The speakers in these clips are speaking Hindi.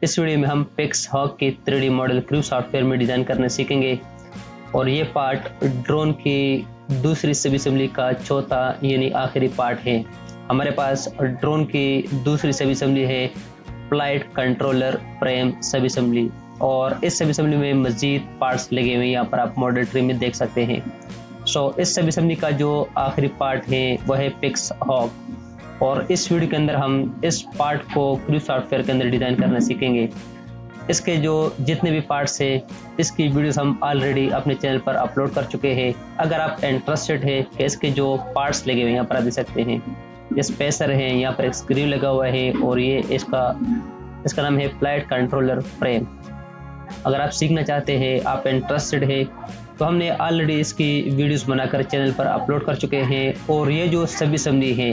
इस वीडियो में हम पिक्स हॉक की 3D मॉडल क्रू सॉफ्टवेयर में डिज़ाइन करना सीखेंगे और ये पार्ट ड्रोन की दूसरी सब असेंबली का चौथा यानी आखिरी पार्ट है। हमारे पास ड्रोन की दूसरी सब असेंबली है फ्लाइट कंट्रोलर फ्रेम सब असेंबली, और इस सब असेंबली में मज़ीद पार्ट्स लगे हुए हैं। यहाँ पर आप मॉडल ट्री में देख सकते हैं। इस सब असेंबली का जो आखिरी पार्ट है वह है पिक्स हॉक, और इस वीडियो के अंदर हम इस पार्ट को क्रू सॉफ्टवेयर के अंदर डिज़ाइन करना सीखेंगे। इसके जो जितने भी पार्ट्स हैं इसकी वीडियोस हम ऑलरेडी अपने चैनल पर अपलोड कर चुके हैं। अगर आप इंटरेस्टेड है कि इसके जो पार्ट्स लगे हुए हैं यहाँ पर आप देख सकते हैं, ये स्पेसर है, यहाँ पर एक स्क्रू लगा हुआ है और ये इसका नाम है फ्लाइट कंट्रोलर फ्रेम। अगर आप सीखना चाहते हैं, आप इंटरेस्टेड है, तो हमने ऑलरेडी इसकी वीडियोस बनाकर चैनल पर अपलोड कर चुके हैं। और ये जो सब असेंबली है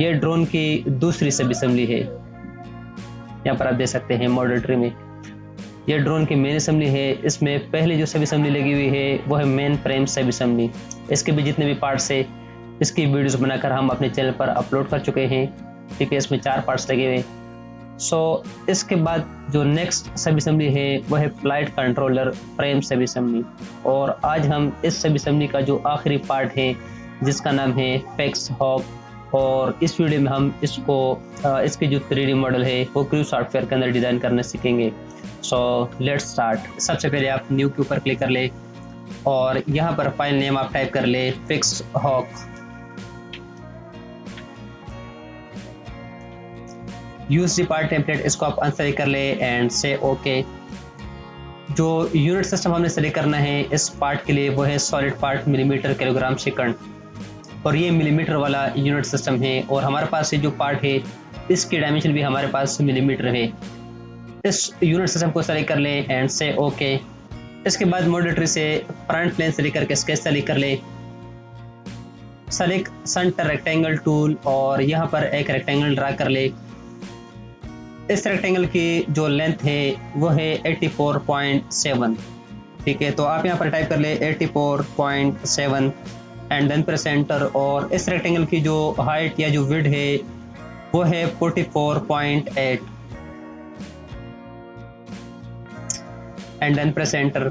ये ड्रोन की दूसरी सब असेंबली है। यहाँ पर आप देख सकते हैं मॉडल ट्री में ये ड्रोन की मेन असेंबली है। इसमें पहले जो सब असेंबली लगी हुई है वो है मेन फ्रेम सब असेंबली। इसके भी जितने भी पार्ट्स है इसकी वीडियोस बनाकर हम अपने चैनल पर अपलोड कर चुके हैं। ठीक है, इसमें 4 पार्ट्स लगे हुए। इसके बाद जो नेक्स्ट सब असेंबली है वह है फ्लाइट कंट्रोलर फ्रेम सब असेंबली, और आज हम इस सब असेंबली का जो आखिरी पार्ट है जिसका नाम है पिक्स हॉक, और इस वीडियो में हम इसकी जो 3D मॉडल है वो क्रू सॉफ्टवेयर के अंदर डिज़ाइन करना सीखेंगे। Let's start. सबसे पहले आप न्यू के ऊपर क्लिक कर ले और यहाँ पर फाइल नेम आप टाइप कर ले Pixhawk. Use the part template, इसको आप अनसेलेक्ट कर ले एंड से ओके। जो यूनिट सिस्टम हमने सेलेक्ट करना है इस पार्ट के लिए वो है solid part millimetre kilogram second, और ये मिलीमीटर वाला यूनिट सिस्टम है। और हमारे पास ये जो पार्ट है इसकी डायमेंशन भी हमारे पास मिलीमीटर है। इस यूनिट सिस्टम को सेलेक्ट कर ले एंड से ओके। इसके बाद मॉडल ट्री से फ्रंट प्लेन सेलेक्ट करके स्केच सेलेक्ट कर ले। सेलेक्ट सेंटर रेक्टेंगल टूल और यहाँ पर एक रेक्टेंगल ड्रा कर ले। इस रेक्टेंगल की जो लेंथ है वो है 84.7। ठीक है, तो आप यहाँ पर टाइप कर ले 84.7 एंड देन प्रेस एंटर। और इस रेक्टेंगल की जो हाइट या जो विड्थ है वो है 44.8 एंड देन प्रेस एंटर।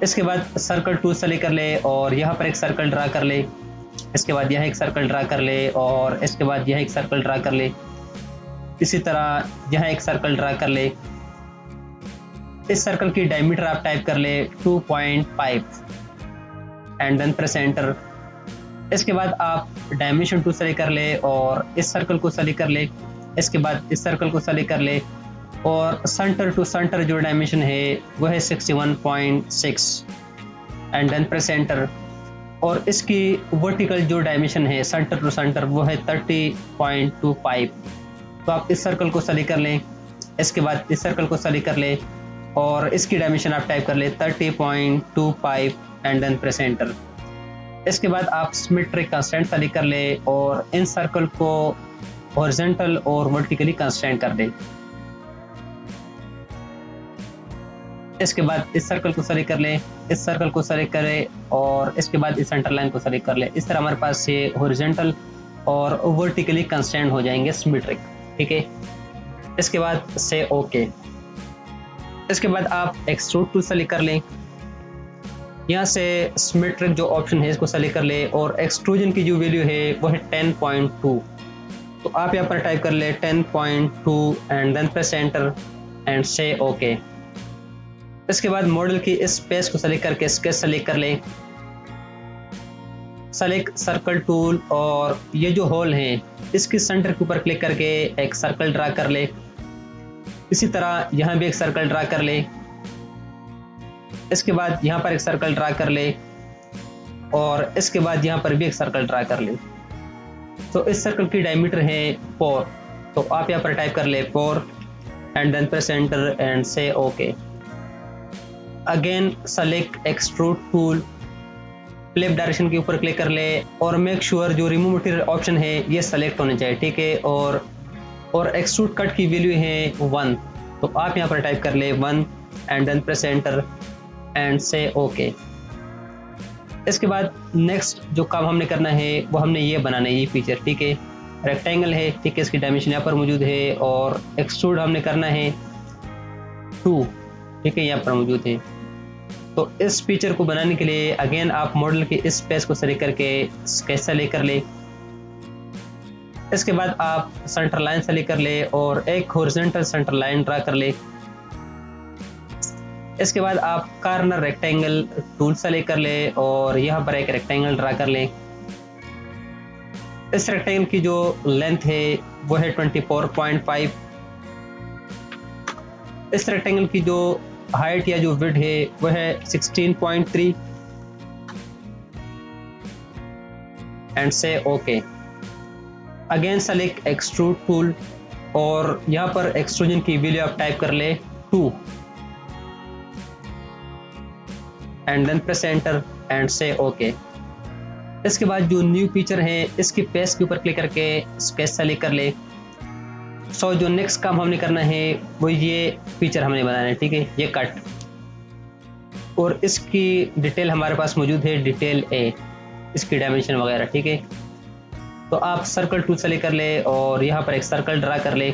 इसके बाद सर्कल टूल सेलेक्ट कर ले और यहाँ पर एक सर्कल ड्रा कर ले। इसके बाद यहाँ एक सर्कल ड्रा कर ले और इसके बाद यहाँ एक सर्कल ड्रा कर ले। इसी तरह यहाँ एक सर्कल ड्रा कर ले। इस सर्कल की डायमीटर आप टाइप कर ले 2.5 एंड देन प्रेस एंटर। इसके बाद आप डायमेंशन टूल सेलेक्ट कर ले और इस सर्कल को सेलेक्ट कर ले। इसके बाद इस सर्कल को सेलेक्ट कर ले और सेंटर टू सेंटर जो डायमेंशन है वो है 61.6 एंड देन प्रेस एंटर। और इसकी वर्टिकल जो डायमेंशन है सेंटर टू सेंटर वो है 30.25। तो आप इस सर्कल को सेलेक्ट कर लें। इसके बाद इस सर्कल को सेलेक्ट कर ले और इसकी डायमेंशन आप टाइप कर ले 30.25 एंड देन प्रेस एंटर। इसके बाद आप सिमेट्रिक कंस्ट्रेंट सेलेक्ट कर ले और इन सर्कल को हॉरिजॉन्टल और वर्टिकली कंस्ट्रेंट कर दे। इसके बाद इस सर्कल को सेलेक्ट कर ले, इस सर्कल को सेलेक्ट करे और इसके बाद इस सेंटर लाइन को सेलेक्ट कर ले। इस तरह हमारे पास ये हॉरिजॉन्टल और वर्टिकली कंस्ट्रेंट हो जाएंगे सिमेट्रिक। ठीक है, इसके बाद से ओके। इसके बाद आप एक्सट्रूड टूल सेलेक्ट कर लें। यहाँ से सिमेट्रिक जो ऑप्शन है इसको सेलेक्ट कर ले और एक्सट्रूजन की जो वैल्यू है वो है 10.2। तो आप यहाँ पर टाइप कर ले 10.2 and then press enter and say okay. इसके बाद मॉडल की इस स्पेस को सेलेक्ट करके स्केच सेलेक्ट कर ले। सेलेक्ट सर्कल टूल और ये जो होल है इसकी सेंटर के ऊपर क्लिक करके एक सर्कल ड्रा कर ले। इसी तरह यहाँ भी एक सर्कल ड्रा कर ले। इसके बाद यहाँ पर एक सर्कल ड्रा कर ले और इसके बाद यहाँ पर भी एक सर्कल ड्रा कर ले। तो इस सर्कल की डायमीटर है 4। तो आप यहाँ पर टाइप कर ले 4 and then press enter and say okay. Again select extrude tool, flip direction के ऊपर क्लिक कर ले और मेक श्योर जो रिमूव मटेरियल ऑप्शन है ये सेलेक्ट होने चाहिए। ठीक है, और एक्सट्रूड कट की वैल्यू है 1। तो आप यहाँ पर टाइप कर ले 1 and then press enter and say okay. इसके बाद नेक्स्ट जो काम हमने करना है वो हमने ये बनाना है, ये फीचर। ठीक है, रेक्टेंगल है, ठीक है, इसकी डायमेंशन यहाँ पर मौजूद है और एक्सट्रूड हमने करना है 2, ठीक है, यहाँ पर मौजूद है। तो इस फीचर को बनाने के लिए अगेन आप मॉडल के इस पेज को सेलेक्ट करके स्केच सेलेक्ट कर ले। इसके बाद आप सेंटर लाइन सेलेक्ट कर ले और एक हॉरिजॉन्टल सेंटर लाइन ड्रा कर ले। इसके बाद आप कॉर्नर रेक्टेंगल टूल सेलेक्ट कर ले और यहाँ पर एक रेक्टेंगल ड्रा कर ले। इस रेक्टेंगल की जो लेंथ है वो है 24.5। इस रेक्टेंगल की जो हाइट या जो विड्थ है वो है 16.3 and say okay. Again select extrude tool और यहाँ पर एक्सट्रूजन की वैल्यू आप टाइप कर ले 2 and then press enter and say okay. इसके बाद जो न्यू फीचर है इसकी पेज के ऊपर क्लिक करके स्केच सेलेक्ट कर ले। सो जो नेक्स्ट काम हमने करना है वो ये फीचर हमने बनाना है, ठीक है, ये कट, और इसकी डिटेल हमारे पास मौजूद है, डिटेल ए, इसकी डायमेंशन वगैरह, ठीक है। तो आप सर्कल टूल सेलेक्ट कर ले और यहाँ पर एक सर्कल ड्रा कर ले।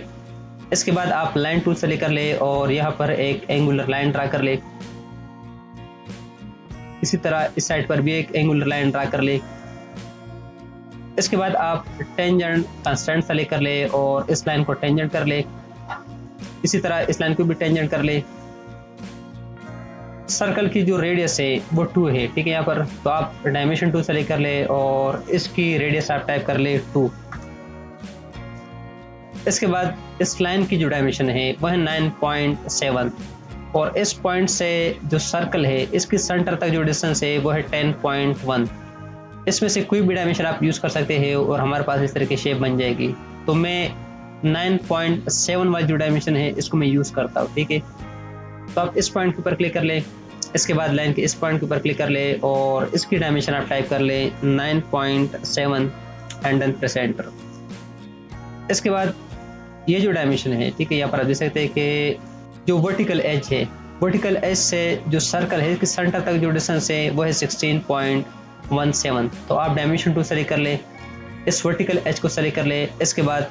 इसके बाद आप लाइन टूल सेलेक्ट कर ले और यहाँ पर एक एंगुलर लाइन ड्रा कर ले। इसी तरह इस साइड पर भी एक एंगुलर लाइन ड्रा कर ले। इसके बाद आप टेंजेंट कंस्ट्रेंट सेलेक्ट कर ले और इस लाइन को टेंजेंट कर ले। इसी तरह इस लाइन को भी टेंजेंट कर ले। सर्कल की जो रेडियस है वो 2 है, ठीक है, यहाँ पर। तो आप डायमेंशन टूल सेलेक्ट कर ले और इसकी रेडियस आप टाइप कर ले 2। इसके बाद इस लाइन की जो डायमेंशन है वह है 9.7 और इस पॉइंट से जो सर्कल है इसकी सेंटर तक जो डिस्टेंस है वो है 10.1। इसमें से कोई भी डायमेंशन आप यूज़ कर सकते हैं और हमारे पास इस तरह की शेप बन जाएगी। तो मैं 9.7 वाली जो डायमेंशन है इसको मैं यूज़ करता हूँ, ठीक है। तो आप इस पॉइंट के ऊपर क्लिक कर ले। इसके बाद लाइन के इस पॉइंट के ऊपर क्लिक कर ले और इसकी डायमेंशन आप टाइप कर ले 9.7 एंड देन प्रेस एंटर। इसके बाद ये जो डायमेंशन है, ठीक है, यहाँ पर आप देख सकते हैं कि जो वर्टिकल एज है, वर्टिकल एज से जो सर्कल है इसके सेंटर तक जो डिस्टेंस है वो है 16.17। तो आप डायमेंशन टूल सेलेक्ट कर ले, इस वर्टिकल एज को सेलेक्ट कर ले। इसके बाद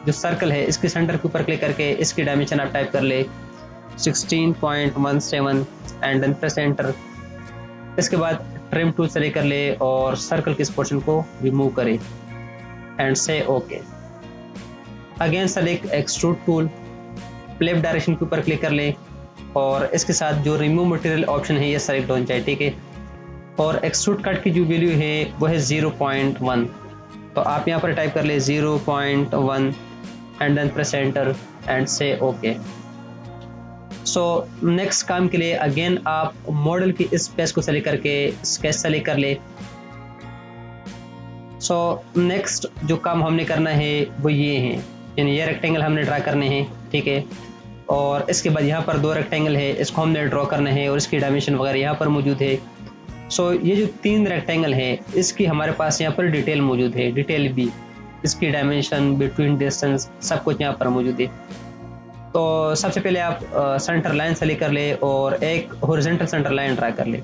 जो सर्कल है इसके सेंटर के ऊपर क्लिक करके इसकी डायमेंशन आप टाइप कर ले 16.17 एंड देन प्रेस एंटर। इसके बाद ट्रिम टूल सेलेक्ट कर ले और सर्कल के इस पोर्शन को रिमूव करें and say okay. Again select extrude tool, left direction के ऊपर क्लिक कर ले और इसके साथ जो रिमूव मटेरियल ऑप्शन है ये सेलेक्ट होना चाहिए, ठीक है। और एक्सट्रूड कट की जो वैल्यू है वो है 0.1। तो आप यहाँ पर टाइप कर ले 0.1 and then press enter and say okay. So next काम के लिए अगेन आप मॉडल की इस पेज को सेलेक्ट करके स्केच सेलेक्ट कर ले। सो नेक्स्ट जो काम हमने करना है वो ये है, यानी ये रेक्टेंगल हमने ड्रा करने हैं, ठीक है। और इसके बाद यहाँ पर 2 रेक्टेंगल है, इसको हमने ड्रॉ करना है और इसकी डायमेंशन वगैरह यहाँ पर मौजूद है। सो ये जो 3 रेक्टेंगल है इसकी हमारे पास यहाँ पर डिटेल मौजूद है, डिटेल भी, इसकी डायमेंशन, बिटवीन डिस्टेंस, सब कुछ यहाँ पर मौजूद है। तो सबसे पहले आप सेंटर लाइन सेलेक्ट कर ले और एक हॉरिजॉन्टल सेंटर लाइन ड्रा कर ले।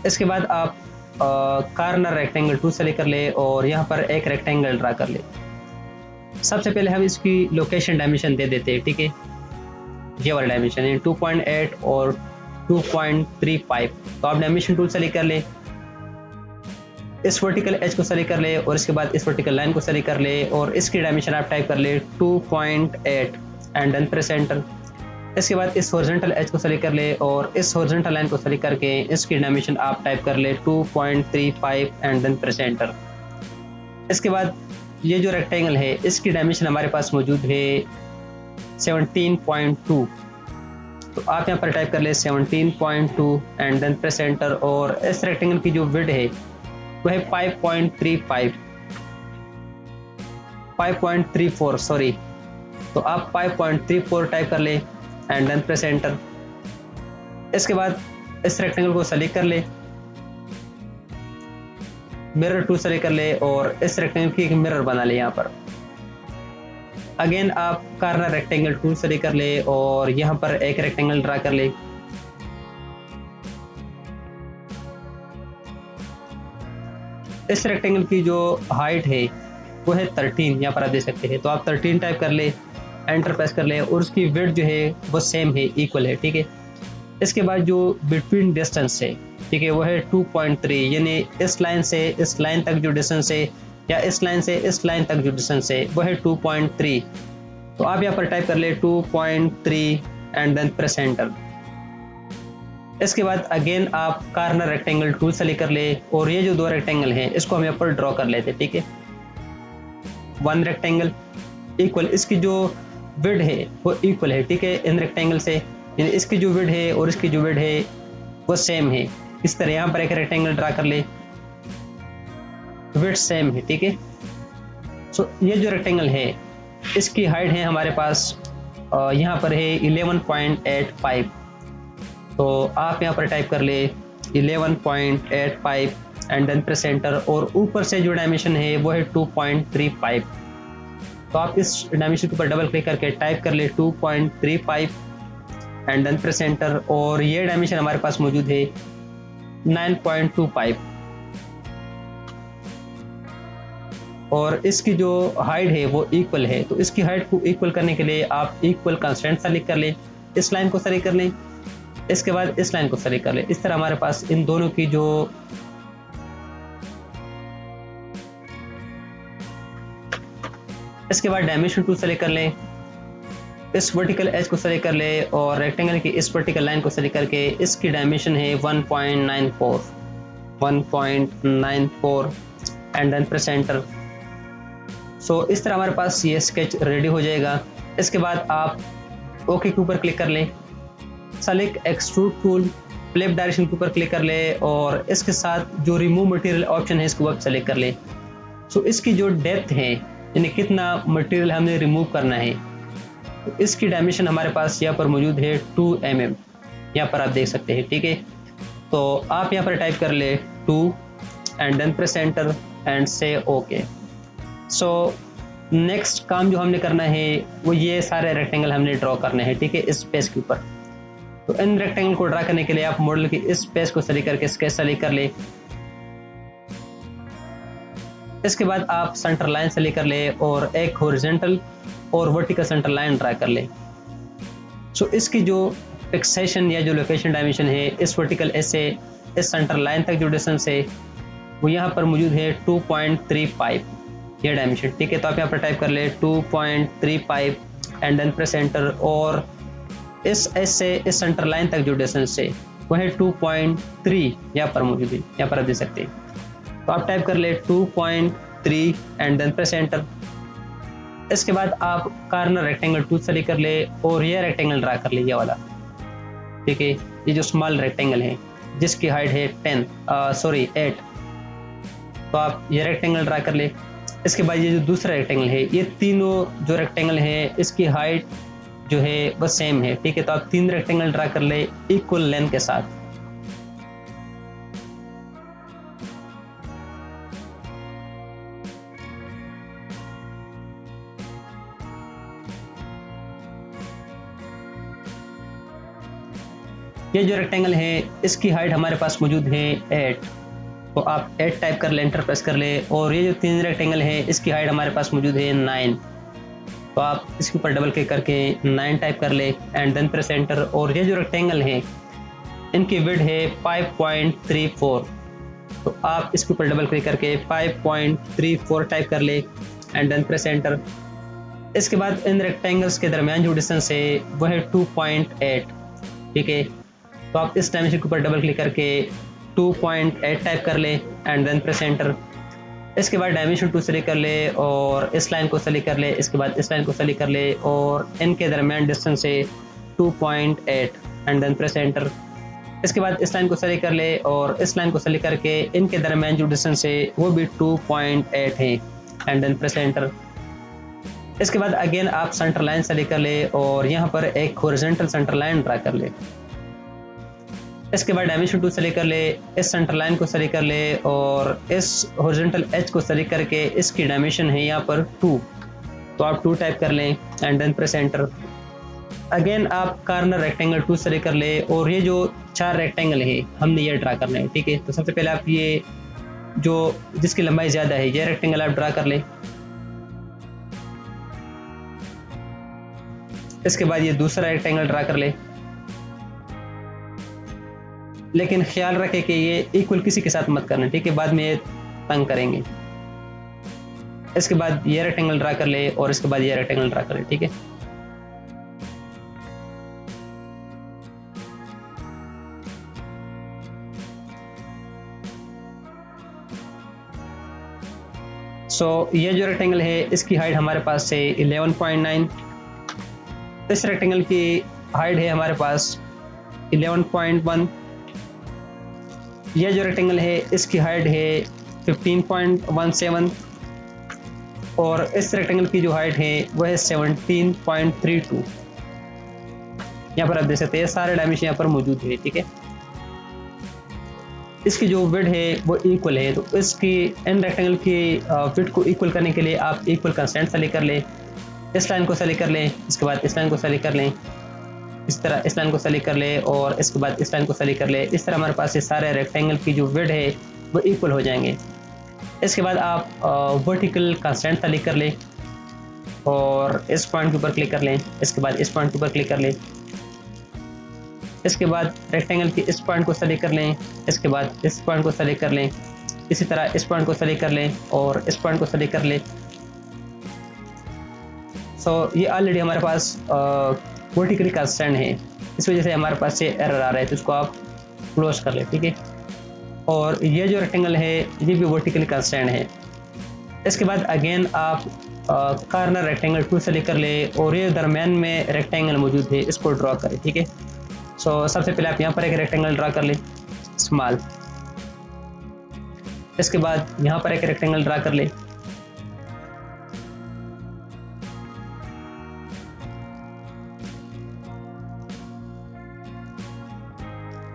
इसके बाद आप कॉर्नर रेक्टेंगल टूल सेलेक्ट कर ले और यहाँ पर एक रेक्टेंगल ड्रा कर ले। सबसे पहले हम इसकी लोकेशन डायमेंशन दे देते हैं, ठीक है। ये वाला डायमेंशन है 2.8 और 2.35। तो आप डायमेंशन टूल सेलेक्ट कर ले, इस वर्टिकल एज को सेलेक्ट कर ले और इसके बाद इस वर्टिकल लाइन को सेलेक्ट कर ले और इसकी डायमेंशन आप टाइप कर ले 2.8 एंड देन प्रेस एंटर। इसके बाद इस हॉरिजॉन्टल एज को सेलेक्ट कर ले और इस हॉरिजॉन्टल लाइन को सेलेक्ट करके इसकी डायमेंशन आप टाइप कर ले 2.35 एंड देन प्रेस एंटर। इसके बाद ये जो रेक्टेंगल है इसकी डायमेंशन हमारे पास मौजूद है 17.2। तो आप यहाँ पर टाइप कर ले 17.2 एंड देन प्रेस एंटर। और इस रेक्टेंगल की जो विड्थ है वह है 5.34 सॉरी। तो आप 5.34 टाइप कर ले एंड देन प्रेस एंटर। इसके बाद इस रेक्टेंगल को सेलेक्ट कर ले, मिरर टूल सेलेक्ट कर ले और इस रेक्टेंगल की एक मिरर बना ले यहाँ पर। अगेन आप कॉर्नर रेक्टेंगल टूल सेलेक्ट कर ले और यहाँ पर एक रेक्टेंगल ड्रा कर ले। इस रेक्टेंगल की जो हाइट है वो है 13, यहाँ पर आप देख सकते हैं। तो आप 13 टाइप कर ले एंटर प्रेस कर ले और उसकी विड्थ जो है वो सेम है, इक्वल है, ठीक है। इसके बाद जो बिटवीन डिस्टेंस है, ठीक है, वो है 2.3, यानी इस लाइन से इस लाइन तक जो डिस्टेंस है या इस लाइन से इस लाइन तक जो डिस्टेंस है वो है 2.3। तो आप यहाँ पर टाइप कर ले 2.3 एंड देन प्रेस एंटर। इसके बाद अगेन आप कॉर्नर रेक्टेंगल टूल सेलेक्ट कर ले और ये जो दो रेक्टेंगल हैं इसको हम यहाँ पर ड्रॉ कर लेते हैं, ठीक है। वन रेक्टेंगल इक्वल, इसकी जो विड्थ है वो इक्वल है, ठीक है, इन रेक्टेंगल से, यानी इसकी जो विड्थ है और इसकी जो विड्थ है वो सेम है। इस तरह यहाँ पर एक रेक्टेंगल ड्रा कर ले, विड्थ सेम है, ठीक है। सो ये जो रेक्टेंगल है इसकी हाइट है हमारे पास यहाँ पर है 11.85। तो आप यहाँ पर टाइप कर ले 11.85 एंड देन प्रेस एंटर और ऊपर से जो डायमेंशन है वो है 2.35। तो आप इस डायमेंशन के ऊपर डबल क्लिक करके टाइप कर ले 2.35 एंड देन प्रेस एंटर और ये डायमेंशन हमारे पास मौजूद है 9.25 और इसकी जो हाइट है वो इक्वल है। तो इसकी हाइट को इक्वल करने के लिए आप इक्वल कंस्ट्रेंट सेलेक्ट कर ले, इस लाइन को सेलेक्ट कर ले, इसके बाद इस लाइन को सेलेक्ट कर ले। इस तरह हमारे पास इन दोनों की जो इसके बाद डायमेंशन टूल सेलेक्ट कर ले, इस वर्टिकल एज को सेलेक्ट कर ले और रेक्टेंगल की इस वर्टिकल लाइन को सेलेक्ट करके इसकी डायमेंशन है 1.94 एंड देन प्रेस एंटर। सो इस तरह हमारे पास ये स्केच रेडी हो जाएगा। इसके बाद आप ओके के ऊपर क्लिक कर ले, select extrude tool, flip direction के ऊपर क्लिक कर ले और इसके साथ जो रिमूव मटेरियल ऑप्शन है इसको आप सेलेक्ट कर ले। सो इसकी जो डेप्थ है यानी कितना मटेरियल हमने रिमूव करना है, तो इसकी डायमेंशन हमारे पास यहाँ पर मौजूद है 2 mm, यहाँ पर आप देख सकते हैं, ठीक है। तो आप यहाँ पर टाइप कर ले 2 and then press enter and say okay. So next काम जो हमने करना है वो ये सारे रेक्टेंगल हमने ड्रॉ करने हैं, ठीक है, इस पेज के ऊपर। तो इन रेक्टेंगल को ड्रा करने के लिए आप मॉडल की इस पेज को सेलेक्ट करके स्केच सेलेक्ट कर ले। इसके बाद आप सेंटर लाइन सेलेक्ट कर ले और एक हॉरिजॉन्टल और वर्टिकल सेंटर लाइन ड्रा कर ले। सो इसकी जो फिक्सेशन या जो लोकेशन डायमेंशन है इस वर्टिकल एज से इस सेंटर लाइन तक जो डिस्टेंस है वो यहाँ पर मौजूद है 2.35 ये डायमेंशन, ठीक है। तो आप यहाँ पर टाइप कर ले 2.35 एंड देन प्रेस एंटर और इस एज से इस सेंटर लाइन तक जो डिस्टेंस है वो है 2.3 यहाँ पर मौजूद है, यहाँ पर आप देख सकते हैं। तो आप टाइप कर ले 2.3 एंड देन प्रेस एंटर। इसके बाद आप कॉर्नर रेक्टेंगल टूल सेलेक्ट कर ले और ये रेक्टेंगल ड्रा कर ले, ये वाला, ठीक है, ये जो स्मॉल रेक्टेंगल है जिसकी हाइट है 8। तो आप ये रेक्टेंगल ड्रा कर ले। इसके बाद ये जो दूसरा रेक्टेंगल है, ये तीनों जो रेक्टेंगल है इसकी हाइट जो है वो सेम है, ठीक है। तो आप 3 रेक्टेंगल ड्रा कर ले इक्वल लेंथ के साथ। ये जो रेक्टेंगल है इसकी हाइट हमारे पास मौजूद है 8। तो आप 8 टाइप कर ले, एंटर प्रेस कर ले और ये जो 3 रेक्टेंगल है इसकी हाइट हमारे पास मौजूद है 9। तो आप इसके ऊपर डबल क्लिक करके 9 टाइप कर ले एंड देन प्रेस एंटर और ये जो रेक्टेंगल है इनकी विड्थ है 5.34। तो आप इसके ऊपर डबल क्लिक करके 5.34 टाइप कर ले एंड देन प्रेस एंटर। इसके बाद इन रेक्टेंगल्स के दरमियान जो डिस्टेंस है वो है 2.8, ठीक है। तो आप इस डायमेंशन के ऊपर डबल क्लिक करके 2.8 टाइप कर ले एंड देन प्रेस एंटर। इसके बाद डायमेंशन टूल सेलेक्ट कर ले और इस लाइन को सेलेक्ट कर ले, इसके बाद इस लाइन को सेलेक्ट कर ले और इनके दरमियान डिस्टेंस है 2.8 एंड देन प्रेस एंटर। इसके बाद इस लाइन को सेलेक्ट कर ले और इस लाइन को सेलेक्ट करके इनके दरमियान जो डिस्टेंस है वो भी 2.8 है एंड देन प्रेस एंटर। इसके बाद अगेन आप सेंटर लाइन सेलेक्ट कर ले और यहाँ पर एक हॉरिजॉन्टल सेंटर लाइन ड्रा कर ले। इसके बाद डायमेंशन टूल सेलेक्ट कर ले, इस सेंटर लाइन को सेलेक्ट कर ले और इस हॉरिजॉन्टल एज को सेलेक्ट करके इसकी डायमेंशन है यहाँ पर 2। तो आप 2 टाइप कर लें and then press enter. Again आप कॉर्नर रेक्टेंगल टूल सेलेक्ट कर ले और ये जो 4 रेक्टेंगल है हमने ये ड्रा करना है, ठीक है। तो सबसे पहले आप ये जो जिसकी लंबाई ज़्यादा है ये रेक्टेंगल आप ड्रा कर ले। इसके बाद ये दूसरा रेक्टेंगल ड्रा कर ले, लेकिन ख्याल रखें कि ये इक्वल किसी के साथ मत करना, ठीक है, बाद में ये तंग करेंगे। इसके बाद ये रेक्टेंगल ड्रा कर ले और इसके बाद ये रेक्टेंगल ड्रा कर ले, ठीक है। ये जो रेक्टेंगल है इसकी हाइट हमारे पास है 11.9, इस रेक्टेंगल की हाइट है हमारे पास 11.1, यह जो रेक्टेंगल है इसकी हाइट है 15.17 और इस रेक्टेंगल की जो हाइट है वह है 17.32। यहाँ पर आप देख सकते हैं सारे डायमेंशन यहाँ पर मौजूद है, ठीक है। इसकी जो विड्थ है वो इक्वल है, तो इसकी इन रेक्टेंगल की विड्थ को इक्वल करने के लिए आप इक्वल कंस्ट्रेंट सेलेक्ट कर लें, इस लाइन को सेलेक्ट कर लें, इसके बाद इस लाइन को सेलेक्ट कर लें, इस तरह इस लाइन को सेलेक्ट कर लें और इसके बाद इस लाइन को सेलेक्ट कर लें। इस तरह हमारे पास ये सारे रेक्टेंगल की जो विड्थ है वो इक्वल हो जाएंगे। इसके बाद आप वर्टिकल कंस्ट्रेंट सेलेक्ट कर लें और इस पॉइंट के ऊपर क्लिक कर लें, इसके बाद इस पॉइंट के ऊपर क्लिक कर लें, इसके बाद रेक्टेंगल के इस पॉइंट को सेलेक्ट कर लें, इसके बाद इस पॉइंट को सेलेक्ट कर लें, इसी तरह इस पॉइंट को सेलेक्ट कर लें और इस पॉइंट को सेलेक्ट कर लें। ये ऑलरेडी हमारे पास वर्टिकली कंस्ट्रेंट है, इस वजह से हमारे पास ये एरर आ रहा है, तो इसको आप क्लोज कर लें, ठीक है। और ये जो रेक्टेंगल है ये भी वर्टिकली कंस्ट्रेंट है। इसके बाद अगेन आप कॉर्नर रेक्टेंगल टूल सेलेक्ट कर ले और ये दरमियान में रेक्टेंगल मौजूद है, इसको ड्रॉ करें, ठीक है। सबसे पहले आप यहाँ पर एक रेक्टेंगल ड्रा कर ले स्मॉल, इसके बाद यहाँ पर एक रेक्टेंगल ड्रा कर ले,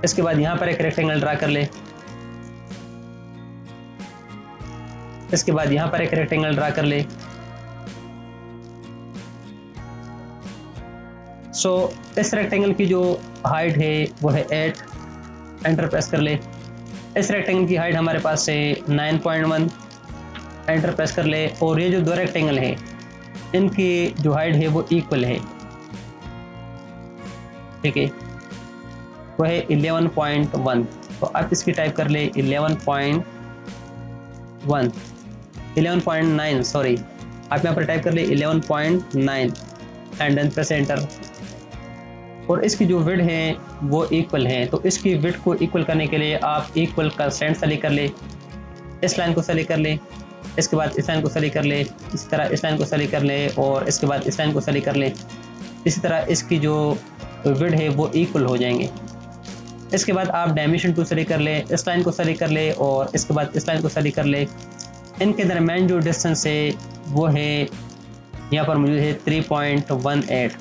इसके बाद यहाँ पर एक रेक्टेंगल ड्रा कर ले, इसके बाद यहाँ पर एक रेक्टेंगल ड्रा कर ले। इस रेक्टेंगल की जो हाइट है वो है 8, एंटर प्रेस कर ले। इस रेक्टेंगल की हाइट हमारे पास है 9.1, एंटर प्रेस कर ले। और ये जो दो रेक्टेंगल है इनकी जो हाइट है वो इक्वल है, ठीक है, वो है 11.1। तो आप इसकी टाइप कर ले 11.9 सॉरी, आप यहाँ पर टाइप कर ले 11.9 एंड देन प्रेस एंटर। और इसकी जो विड्थ है वो इक्वल है, तो इसकी विड्थ को इक्वल करने के लिए आप इक्वल कंस्ट्रेंट सेलेक्ट कर ले, इस लाइन को सेलेक्ट कर ले, इसके बाद इस लाइन को सेलेक्ट कर ले, इसी तरह इस लाइन को सेलेक्ट कर ले और इसके बाद इस लाइन को सेलेक्ट कर ले। इसी तरह इसकी जो विड्थ है वो इक्वल हो जाएंगे। इसके बाद आप डायमेंशन टूल सेलेक्ट कर ले, इस लाइन को सेलेक्ट कर ले और इसके बाद इस लाइन को सेलेक्ट कर ले। इनके दरमियान जो डिस्टेंस है वो है यहाँ पर मौजूद है 3.18।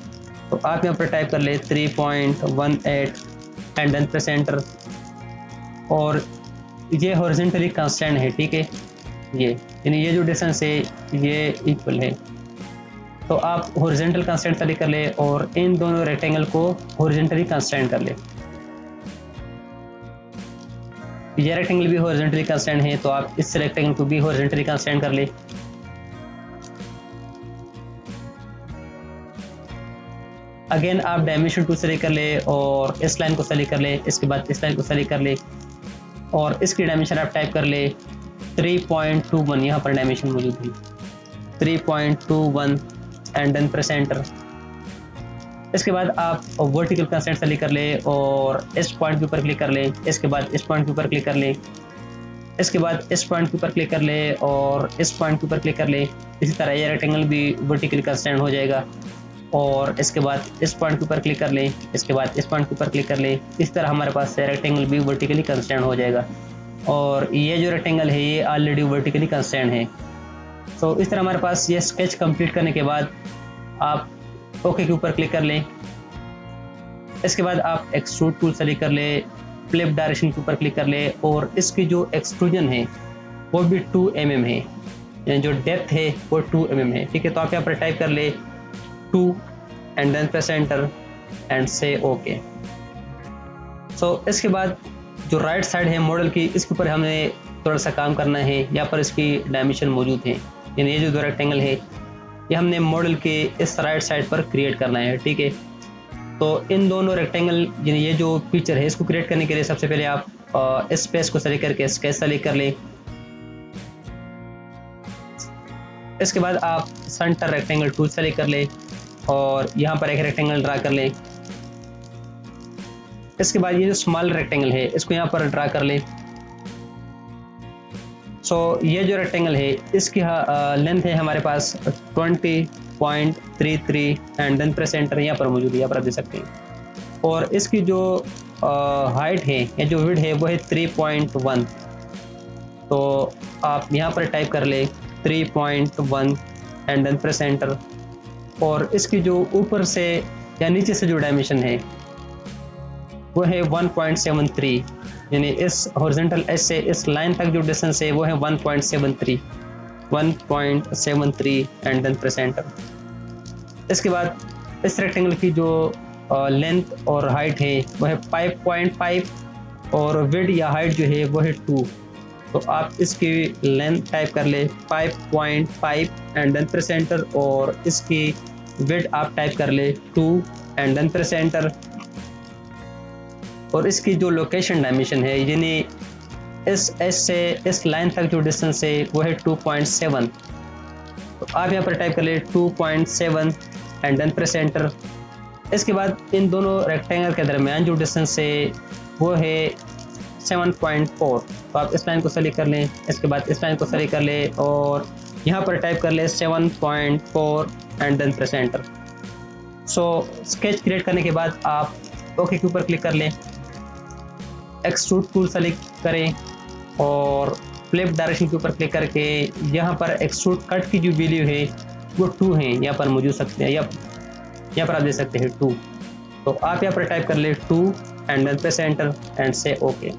तो आप यहाँ पर टाइप कर ले 3.18 एंड देन प्रेस एंटर। और ये हॉरिजॉन्टली कांस्टेंट है, ठीक है, ये यानी ये जो डिस्टेंस है ये इक्वल है। तो आप हॉरिजॉन्टल कांस्टेंट सेलेक्ट कर ले और इन दोनों रेक्टेंगल को हॉरिजॉन्टली कांस्टेंट कर ले। ये रेक्टेंगल भी हॉरिजॉन्टली कांस्टेंट है, तो आप इस रेक्टेंगल को भी हॉरिजॉन्टली कांस्टेंट कर ले। अगेन आप डायमेंशन टूल सेलेक्ट कर ले और इस लाइन को सेलेक्ट कर ले, इसके बाद इस लाइन को सेलेक्ट कर ले और इसकी डायमेंशन आप टाइप कर ले 3.21, यहाँ पर डायमेंशन मौजूद है 3.21 एंड देन प्रेस एंटर। इसके बाद आप वर्टिकल कंस्ट्रेंट सेलेक्ट कर ले और इस पॉइंट के ऊपर क्लिक कर ले, इसके बाद इस पॉइंट के ऊपर क्लिक कर ले, इसके बाद इस पॉइंट के ऊपर क्लिक कर ले और इस पॉइंट के ऊपर क्लिक कर ले। इसी तरह ये रेक्टेंगल भी वर्टिकल कंस्ट्रेंट हो जाएगा। और इसके बाद इस पॉइंट के ऊपर क्लिक कर लें, इसके बाद इस पॉइंट के ऊपर क्लिक कर लें। इस तरह हमारे पास रेक्टेंगल भी वर्टिकली कंस्ट्रेंट हो जाएगा। और ये जो रेक्टेंगल है ये ऑलरेडी वर्टिकली कंस्ट्रेंट है। तो इस तरह हमारे पास ये स्केच कंप्लीट करने के बाद आप ओके के ऊपर क्लिक कर लें। इसके बाद आप एक्सट्रूड टूल सेलेक्ट कर ले, फ्लिप डायरेक्शन के ऊपर क्लिक कर ले और इसकी जो एक्सट्रूजन है वो भी 2 mm है, यानी जो डेप्थ है वो 2 mm है, ठीक है। तो आप यहाँ पर टाइप कर ले 2 and then press enter and say okay. इसके बाद जो राइट साइड है मॉडल की, इसके ऊपर हमें थोड़ा सा काम करना है। यहाँ पर इसकी डायमेंशन मौजूद है, यानी ये जो दो रेक्टेंगल है ये हमने मॉडल के इस राइट साइड पर क्रिएट करना है, ठीक है। तो इन दोनों रेक्टेंगल ये जो पिक्चर है इसको क्रिएट करने के लिए सबसे पहले आप स्पेस को सेलेक्ट करके स्केच सेलेक्ट कर लें। इसके बाद आप सेंटर रेक्टेंगल टूल सेलेक्ट कर लें और यहाँ पर एक रेक्टेंगल ड्रा कर लें। इसके बाद ये जो स्मॉल रेक्टेंगल है इसको यहाँ पर ड्रा कर लें। ये जो रेक्टेंगल है इसकी लेंथ है हमारे पास 20.33 एंड देन प्रेस एंटर यहाँ पर मौजूद है, यहाँ पर आप देख सकते हैं। और इसकी जो हाइट है या जो विड्थ है वो है 3.1। तो आप यहाँ पर टाइप कर ले 3.1 एंड देन प्रेस एंटर। और इसकी जो ऊपर से या नीचे से जो डायमेंशन है वो है 1.73, यानी इस हॉरिजॉन्टल एज से इस लाइन तक जो डिस्टेंस है वो है 1.73 एंड देन प्रेस एंटर। इसके बाद इस रेक्टेंगल की जो लेंथ और हाइट है वो है 5.5 और विड्थ या हाइट जो है वो है 2। तो आप इसकी लेंथ टाइप कर ले 5.5 एंड देन प्रेस एंटर और इसकी विड्थ आप टाइप कर ले 2 एंड देन प्रेस एंटर। और इसकी जो लोकेशन डायमेंशन है यानी इस एस से इस लाइन तक जो डिस्टेंस है वो है 2.7। तो आप यहाँ पर टाइप कर ले 2.7 एंड देन प्रेस एंटर। इसके बाद इन दोनों रेक्टेंगल के दरमियान जो डिस्टेंस है वो है 7.4। तो आप इस लाइन को सेलेक्ट कर लें, इसके बाद इस लाइन को सेलेक्ट कर लें और यहाँ पर टाइप कर ले 7.4 and then press enter. Sketch create करने के बाद आप ओके के ऊपर क्लिक कर लें, एक्सट्रूड टूल सेलेक्ट करें और फ्लिप डायरेक्शन के ऊपर क्लिक करके यहाँ पर एक्सट्रूड कट की जो वैल्यू है वो 2 है, यहाँ पर मौजूद सकते हैं, यहाँ पर आप देख सकते हैं 2। तो आप यहाँ पर टाइप कर ले 2 and then press enter and say okay.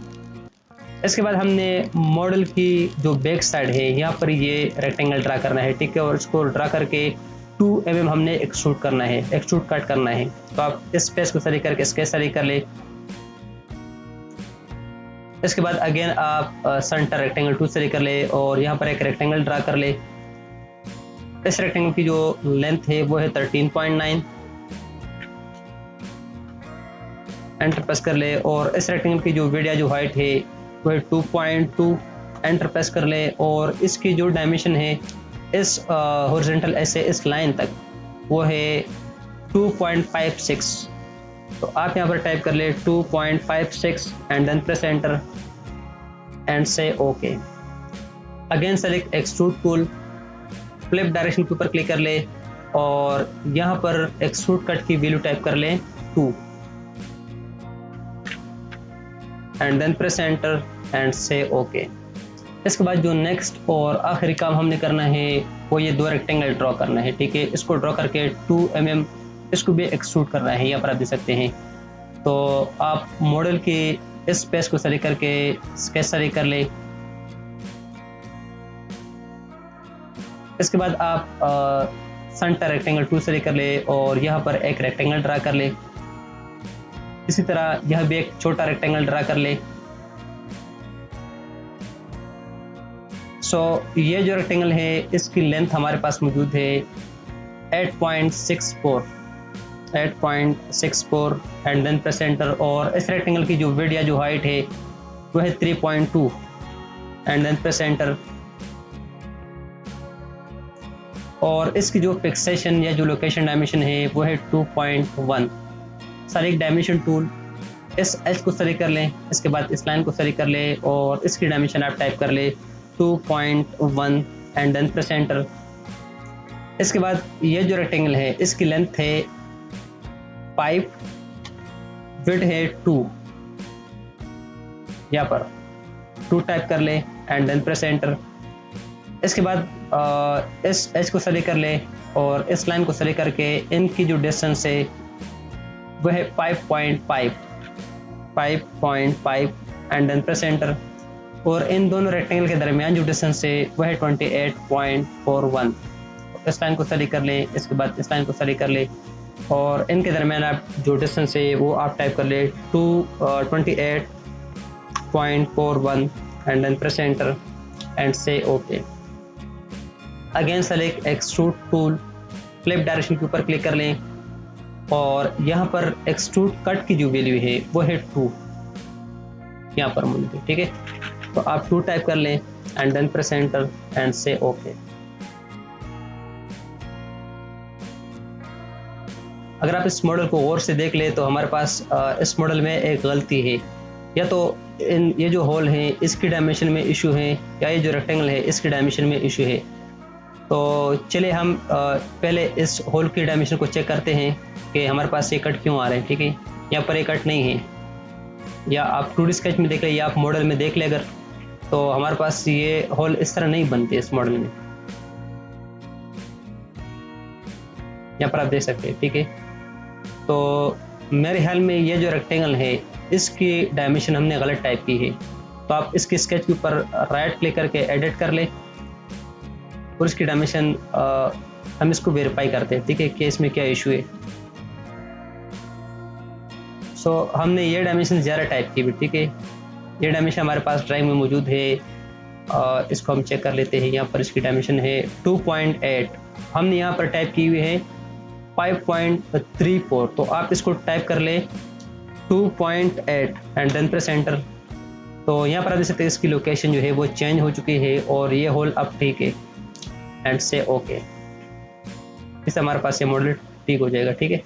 इसके बाद हमने मॉडल की जो बैक साइड है यहाँ पर ये रेक्टेंगल ड्रा करना है, ठीक है। और इसको ड्रा करके 2 mm हमने एक्सट्रूड करना है, एक्सट्रूड कट करना है। तो आप इस स्पेस को सेलेक्ट करके स्केच सेलेक्ट कर ले। इसके बाद अगेन आप सेंटर रेक्टेंगल टूल सेलेक्ट कर ले और यहाँ पर एक रेक्टेंगल ड्रा कर ले। इस रेक्टेंगल की जो लेंथ है वो है 13.9, एंटर प्रेस कर ले। और इस रेक्टेंगल की जो विड्थ या जो हाइट है वो है 2.2, एंटर प्रेस कर ले। और इसकी जो डायमेंशन है इस हॉरिजॉन्टल ऐसे इस लाइन तक वो है 2.56। तो आप यहाँ पर टाइप कर ले 2.56 and then press enter and say okay. Again select extrude tool, flip direction के ऊपर क्लिक कर ले और यहाँ पर एक्सट्रूड कट की वैल्यू टाइप कर ले 2 and then press enter and say okay. इसके बाद जो नेक्स्ट और आखिरी काम हमने करना है वो ये 2 रेक्टेंगल ड्रॉ करना है, ठीक है। इसको ड्रॉ करके 2 mm इसको भी एक्सट्रूड करना है, यहाँ पर आप देख सकते हैं। तो आप मॉडल के इस स्पेस को सेलेक्ट करके स्केच सेलेक्ट कर ले। इसके बाद आप सेंटर रेक्टेंगल टूल सेलेक्ट कर ले और यहाँ पर एक रेक्टेंगल ड्रा कर ले। इसी तरह यह भी एक छोटा रेक्टेंगल ड्रा कर ले। ये जो रेक्टेंगल है इसकी लेंथ हमारे पास मौजूद है 8.64 एंड देन प्रेस एंटर। और इस रेक्टेंगल की जो विड्थ या जो हाइट है वो है 3.2 एंड देन प्रेस एंटर। और इसकी जो फिक्सेशन या जो लोकेशन डायमेंशन है वो है 2.1। सेलेक्ट डायमेंशन टूल, इस एच को सेलेक्ट कर लें, इसके बाद इस लाइन को सेलेक्ट कर ले और इसकी डायमेंशन आप टाइप कर ले 2.1 एंड देन प्रेस एंटर। इसके बाद ये जो रेक्टेंगल है इसकी लेंथ है 5, विड्थ है 2, यहाँ पर 2 टाइप कर ले एंड देन प्रेस एंटर। इसके बाद इस एच को सेलेक्ट कर ले और इस लाइन को सेलेक्ट करके इनकी जो डिस्टेंस है वह है 5.5 एंड देन प्रेस एंटर। और इन दोनों रेक्टेंगल के दरमियान जो डिस्टेंस है वह है 28.41। इस लाइन को सेलेक्ट कर लें, इसके बाद इस लाइन को सेलेक्ट कर ले और इनके दरमियान आप जो डिस्टेंस है वो आप टाइप कर ले 28.41 and then press enter and say okay. Again select extrude tool, flip direction के ऊपर क्लिक कर लें और यहाँ पर एक्सट्रूड कट की जो वैल्यू है वो है 2, यहाँ पर मौजूद है, ठीक है। तो आप 2 टाइप कर लें and then press enter and say okay. अगर आप इस मॉडल को गौर से देख ले तो हमारे पास इस मॉडल में एक गलती है, या तो ये जो होल है इसकी डायमेंशन में इशू है, या ये जो रेक्टेंगल है इसकी डायमेंशन में इशू है। तो चलिए हम पहले इस होल की डायमेंशन को चेक करते हैं कि हमारे पास ये कट क्यों आ रहे हैं, ठीक है। यहाँ पर ये कट नहीं है, या आप 2D स्केच में देख ले या आप मॉडल में देख ले अगर, तो हमारे पास ये होल इस तरह नहीं बनते इस मॉडल में। यहाँ पर आप देख सकते हैं, ठीक है। तो मेरे ख्याल में ये जो रेक्टेंगल है इसकी डायमेंशन हमने गलत टाइप की है। तो आप इसके स्केच के ऊपर राइट क्लिक करके एडिट कर ले और इसकी डायमेंशन हम इसको वेरीफाई करते हैं, ठीक है, कि इसमें क्या इशू है। सो हमने ये डायमेंशन ज़्यादा टाइप की भी, ठीक है। ये डायमेंशन हमारे पास ड्राइंग में मौजूद है, इसको हम चेक कर लेते हैं। यहाँ पर इसकी डायमेंशन है 2.8, हमने यहाँ पर टाइप की हुई है 5.34। तो आप इसको टाइप कर ले 2.8 एंड देन प्रेस एंटर। तो यहाँ पर आप देख सकते हैं इसकी लोकेशन जो है वो चेंज हो चुकी है और ये होल अब ठीक है एंड से ओके। इससे हमारे पास ये मॉडल ठीक हो जाएगा, ठीक है।